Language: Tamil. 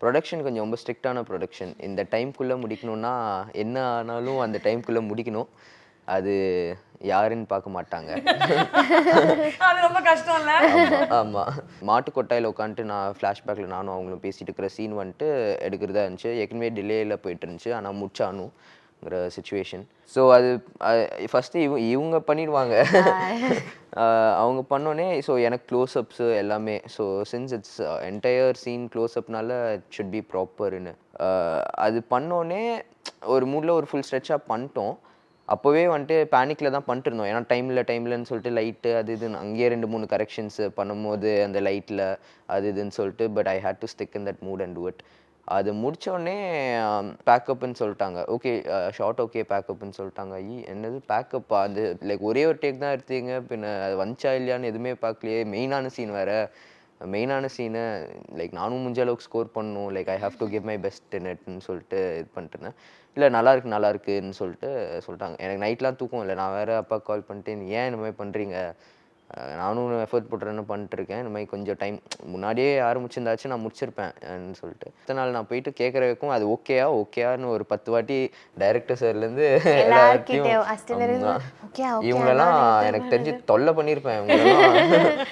ப்ரொடக்ஷன் கொஞ்சம் ரொம்ப ஸ்ட்ரிக்டான ப்ரொடக்ஷன். இந்த டைம்க்குள்ளே முடிக்கணும்னா என்ன ஆனாலும் அந்த டைம்க்குள்ளே முடிக்கணும். அது யாருன்னு பார்க்க மாட்டாங்க. அது ரொம்ப கஷ்டம் இல்ல? ஆமா. மாட்டு கொட்டாயில உட்காந்துட்டு நான் ஃப்ளாஷ்பேக்ல நானும் அவங்களும் பேசிட்டு இருக்கிற சீன் வந்துட்டு எடுக்கிறதா இருந்துச்சு. ஏற்கனவே டிலேல போயிட்டு இருந்துச்சு. ஆனால் முடிச்சானுங்கிற சிச்சுவேஷன். ஸோ அது ஃபஸ்ட்டு இவங்க பண்ணிடுவாங்க. அவங்க பண்ணோடனே ஸோ எனக்கு க்ளோஸ்அப்ஸு எல்லாமே. So since it's entire scene க்ளோஸ்அப்னால இட் ஷுட் பி ப்ராப்பர்னு அது பண்ணோடனே ஒரு மூடில் ஒரு ஃபுல் ஸ்ட்ரெச்சாக பண்ணிட்டோம். அப்போவே வந்துட்டு பேனிக்கில் தான் பண்ணிட்டு இருந்தோம். ஏன்னா டைம்லன்னு சொல்லிட்டு லைட்டு அது இதுன்னு அங்கேயே 2-3 கரெக்ஷன்ஸு பண்ணும்போது அந்த லைட்டில் அது இதுன்னு சொல்லிட்டு but I hate to stick in that mood and do it. அது முடித்தோடனே பேக்கப்புன்னு சொல்லிட்டாங்க. ஓகே ஷார்ட் ஓகே பேக்கப்புன்னு சொல்லிட்டாங்க. என்னது பேக்கப்பா? அது லைக் ஒரே ஒரு டேக் தான் எடுத்தீங்க, பின்ன அது வந்துச்சா இல்லையான்னு எதுவுமே பார்க்கலையே. மெயினான சீன் வேறு. மெயினான சீனு லைக் நானும் முடிஞ்ச அளவுக்கு ஸ்கோர் பண்ணணும். Like I have to give my best நெட்னு சொல்லிட்டு இது பண்ணிட்டுருந்தேன். இல்லை நல்லா இருக்குன்னு சொல்லிட்டாங்க. எனக்கு நைட்லாம் தூக்கம் இல்லை. நான் வேறு அப்பா கால் பண்ணிட்டு ஏன் இந்த மாதிரி பண்ணுறீங்க, நானும் எஃபர்ட் போட்டுறேன்னு பண்ணிட்டுருக்கேன், இந்த மாதிரி கொஞ்சம் டைம் முன்னாடியே ஆரம்பிச்சிருந்தாச்சும் நான் முடிச்சிருப்பேன்னு சொல்லிட்டு இத்தனை நாள் நான் போயிட்டு கேட்குற வரைக்கும் அது ஓகேயான்னு ஒரு 10 வாட்டி டைரக்டர் சார்லேருந்து எல்லாத்தையும் இவங்களெல்லாம் எனக்கு தெரிஞ்சு தொல்லை பண்ணியிருப்பேன் இவங்களெல்லாம்.